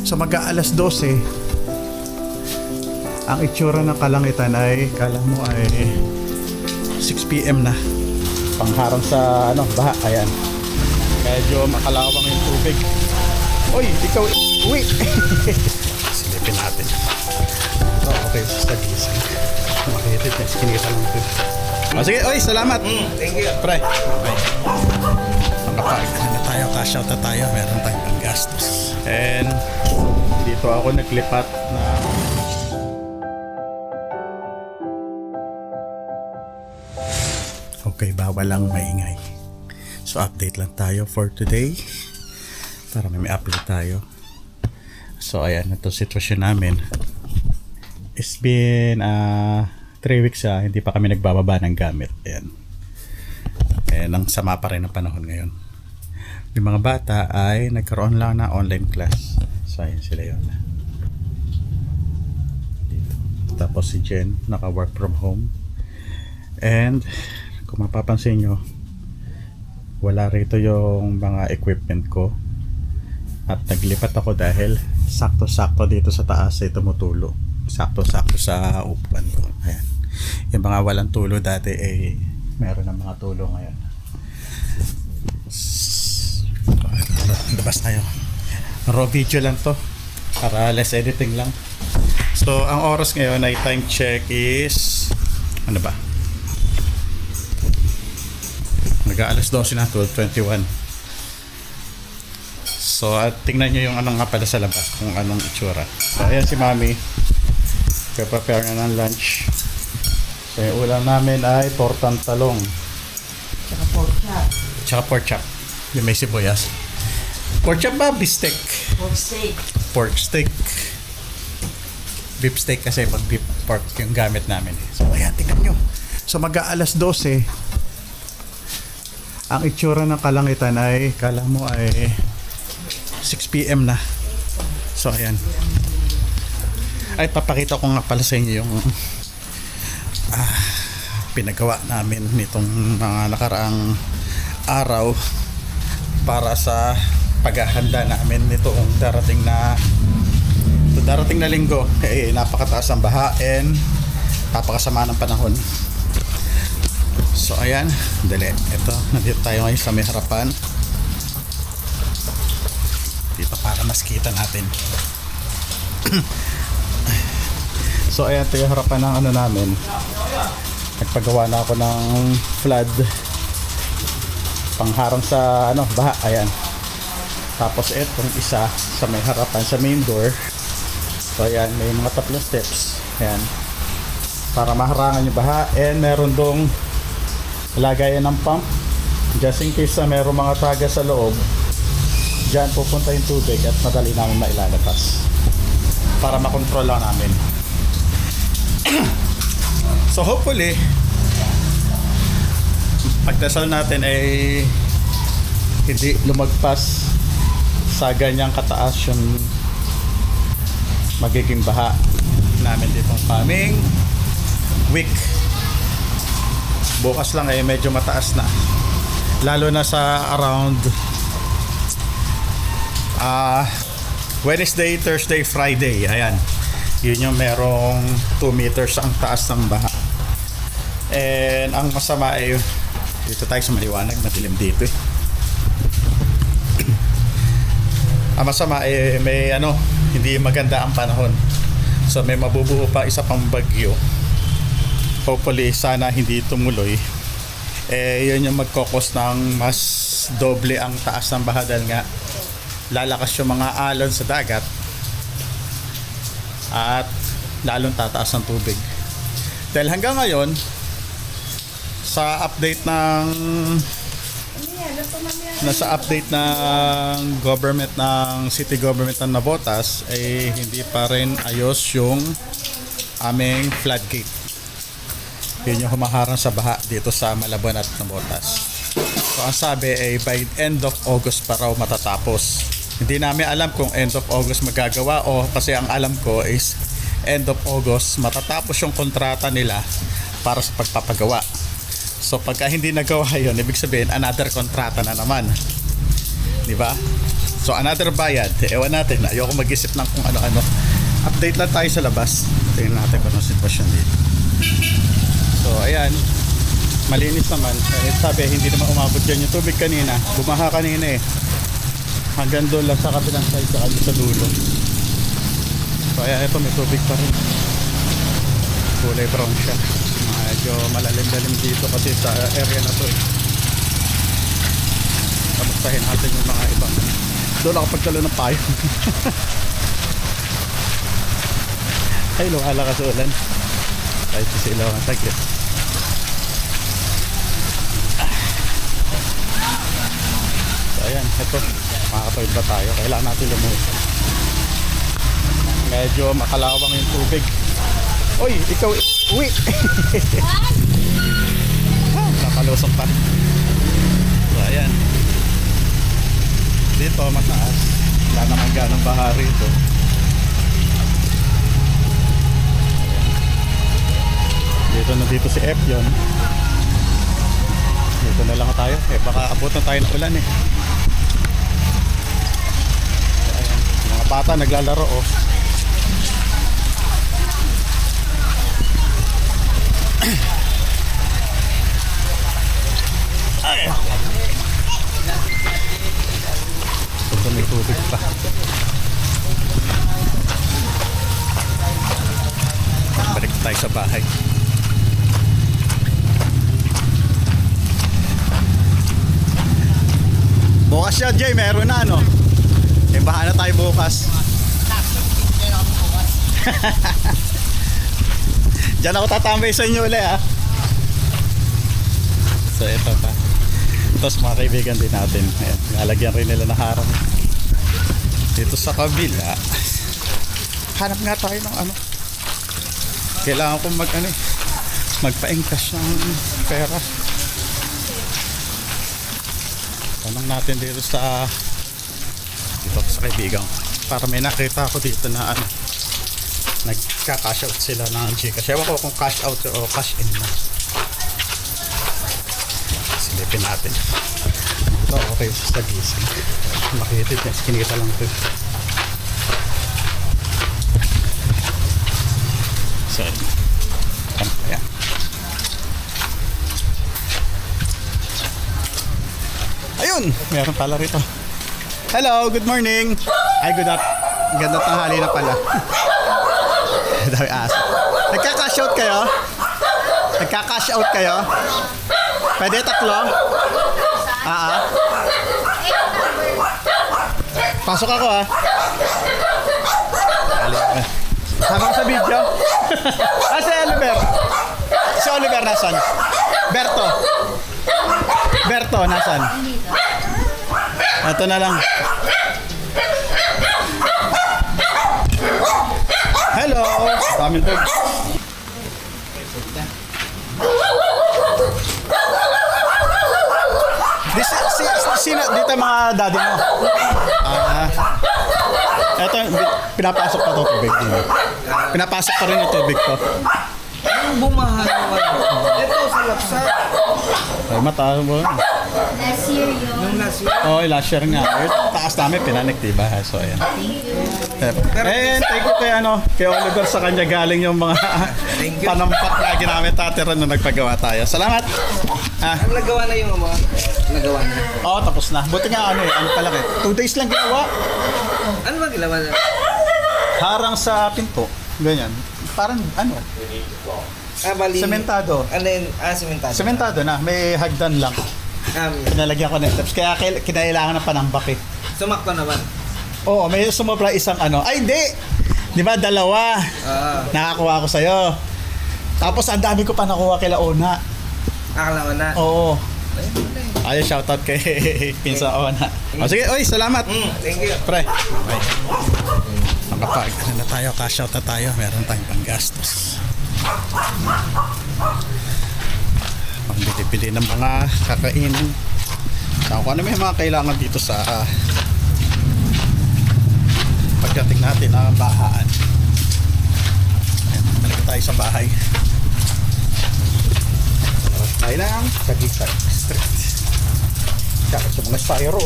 So mag-aalas 12. Ang itsura ng kalangitan ay kala mo ay 6 PM na. Pangharang sa baha. Ayan. Medyo makalawang yung tubig. Oy, ikaw uwi. Silipin natin. Oh, okay, sa gising. Makitid na, kinita lang ito. Oh, sige, oy, salamat. Thank you. Pre. Okay. Makapag na tayo, cash out na tayo. Meron tayong panggastos. And dito ako naglipat na okay, bawal lang maingay. So update lang tayo for today para may upload tayo. So ayan, ito sitwasyon namin. It's been 3 weeks hindi pa kami nagbababa ng gamit. Ayan. And ang sama pa rin ang panahon ngayon. Yung mga bata ay nagkaroon lang na online class. So ayan sila yun. Dito. Tapos si Jen naka work from home. And kung mapapansin nyo, wala rito yung mga equipment ko. At naglipat ako dahil sakto-sakto dito sa taas ay tumutulo. Sakto-sakto sa upuan ko. Ayan. Yung mga walang tulo dati ay meron ng mga tulo ngayon. Labas tayo. Raw video lang to para less editing lang. So ang oras ngayon ay time check is ano ba? Nag-aalas 12 na, 12:21. So at tingnan nyo yung anong nga pala sa labas, kung anong itsura. So ayan si Mami, prepare na ng lunch. So yung ulam namin ay tortang talong Tsaka pork chop. tsaka pork chop. Yung may sibuyas. Pork chop ba? Beef steak? Pork steak. Pork steak. Beef steak kasi pag beef pork yung gamit namin. So ayan, tingnan nyo. So mag-aalas 12. Ang itsura ng kalangitan ay kala mo ay 6 PM na. So ayan. Ay papakita ko nga pala sa inyo yung pinagawa namin nitong mga nakaraang araw para sa paghahanda namin nitong darating na linggo. Napakataas ang baha and napakasama ng panahon. So ayan, dali. Ito, nandito tayo ngayon sa may harapan. Dito para mas kita natin. So ayan, ito yung harapan ng namin. Nagpagawa na ako ng flood pangharang sa baha. Ayan. Tapos itong isa sa may harapan, sa main door. So ayan, may mga tatlong steps. Ayan. Para maharangan yung baha. And meron dong lagayan ng pump just in case na meron mga taga sa loob. Diyan pupunta yung tubig at madali namin mailalabas para makontrol lang namin. So hopefully pagdasal natin ay hindi lumagpas sa ganyang kataas yung magiging baha namin ditong coming week. Bukas lang ay medyo mataas na, lalo na sa around Wednesday, Thursday, Friday. Ayan, yun yung merong 2 meters ang taas ng baha. And ang masama ay dito tayo sa maliwanag, madilim dito ang masama ay may hindi maganda ang panahon. So may mabubuo pa isa pang bagyo. Hopefully sana hindi tumuloy. Yun yung magkokos ng mas doble ang taas ng baha dahil nga lalakas yung mga alon sa dagat at lalong tataas ang tubig. Dahil hanggang ngayon sa update ng government ng city government ng Navotas ay hindi pa rin ayos yung aming floodgate. Yun yung humaharang sa baha dito sa Malabon at Navotas. So ang sabi ay by end of August pa raw matatapos. Hindi namin alam kung end of August magagawa o kasi ang alam ko is end of August matatapos yung kontrata nila para sa pagpapagawa. So pagka hindi nagawa yun, ibig sabihin another kontrata na naman. Di ba? So another bayad. Ewan natin. Ayoko mag-isip ng kung ano-ano. Update lang tayo sa labas. Tingnan natin kung anong sitwasyon dito. So ayan. Malinis naman. Sabi, hindi naman umabot dyan yung tubig kanina. Bumaha kanina eh. Hanggang doon lang sa kabilang side sa dulo. So ayan, ito may tubig pa rin. Kulay brown siya. Medyo malalim-lalim dito kasi sa area na to eh. Kamustahin natin yung mga ibang. Doon ako pagkalo ng payo. Ay, lumalakas ulan. Kahit sisilaw ang taglit. So ayan, ito. Makakatawid ba tayo? Kailangan natin lumuhod. Medyo makalawang yung tubig. Uy, ikaw, uwi! Nakalusok pa. So ayan. Dito mataas. Wala naman ganong baha rito. Dito si F yun. Dito na lang tayo. Baka abot na tayo ng ulan eh. Ayan. Mga bata naglalaro oh. Ay. Ito may tubig pa. Balik tayo sa bahay. Bukas yan, Jay. Meron na, ano? Bahala tayo bukas. Diyan ako tatambay sa inyo ulit, ha? So, ito pa. Tapos mga kaibigan din natin. Ayan, nalagyan rin nila ng harang. Dito sa kabila. Hanap nga tayo ng ano. Kailangan ko magpa-encash ng pera. Tanong natin dito sa kaibigan para may nakita ako dito na nagka-cash out sila ng Gcash. Ewan ko kung cash out o cash in na. Silipin natin. Ito okay sa gising. Makitid niya. Kinita lang ito. So, ayan. Ayun! Meron pala rito. Hello! Good morning! Ay, ganda tanghali na pala. Dami aso. Nagka-cash out kayo? Nagka-cash out kayo? Pwede tatlo? Pasok ako Sama ko sa video. Si Oliver. Si Oliver nasan? Berto nasan? Ito na lang. Hello. Daming tog. Dito mga daddy mo. Ito, pinapasok pa to tubig. Pinapasok pa rin yung tubig ko. Ang bumaha naman. Ito sa lapsa. Ay, mataas mo. Last year yun. Nung last year. Oo, last year nga. Taas namin, pinanik, diba? So, ayan. Thank you kay Oliver sa kanya galing yung mga panampak na ginamit tatira na nagpagawa tayo. Salamat! Ang nagawa na yung mga nagawa na. Oo, tapos na. Buti nga ano pala 2 days lang ginawa. Ano ba ginawa na? Harang sa pinto. Ganyan. Parang Bali. sementado. Ano yun? Sementado. Sementado na. May hagdan lang. Pinalagyan ko ng steps. Kaya kinailangan ng panambak eh. Sumakto naman. Oo, may sumobra isang Ay, hindi! Di ba, 2? Nakakuha ko sa'yo. Tapos, ang dami ko pa nakuha kay Laona. Akala na. Oo. Ayun, shoutout kay Pinsa Ona. Sige, salamat. Thank you. Pre. Bye. Nakapag na tayo, cash out na tayo. Meron tayong panggastos. Pambili-bili ng mga kakainin. Saan ko ano may mga kailangan dito sa pagdating natin ng bahaan. Ayan, balik tayo sa bahay. Tayo lang sa Gisag Street. Kaya sa mga styro.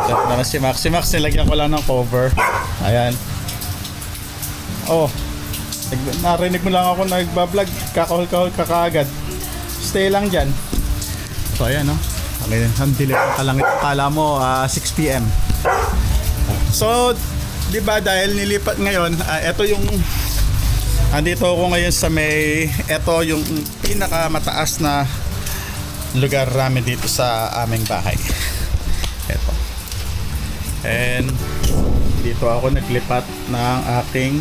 Ito naman si Max. Si Max, nilagyan ko lang ng cover. Ayan. Oh, narinig mo lang ako nagbablog. Kakahol-kahol ka kaagad. Stay lang dyan. So, ayan, no? Ang dilim ka lang. Kala mo, 6 p.m. So, di ba dahil nilipat ngayon, ito yung andito ako ngayon sa may ito yung pinakamataas na lugar namin dito sa aming bahay. Ito. And dito ako naglipat ng aking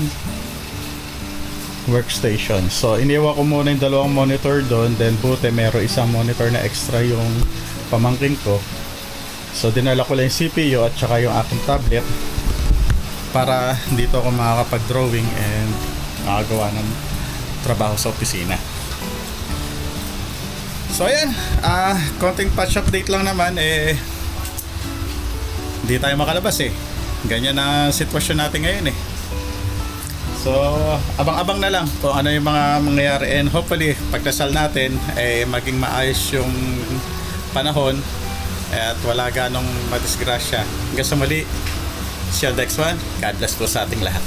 workstation. So, iniwan ko muna yung dalawang monitor doon. Then, buti meron isang monitor na extra yung pamangkin ko. So, dinala ko lang yung CPU at saka yung aking tablet para dito ako makakapag-drawing and makagawa ng trabaho sa opisina. So, ayan. Konting patch update lang naman. Hindi tayo makalabas Ganyan na sitwasyon natin ngayon So, abang-abang na lang kung ano yung mga mangyayari and hopefully pagdasal natin maging maayos yung panahon at wala ganong madisgrasya. Hanggang sa muli, see you next one. God bless po sa ating lahat.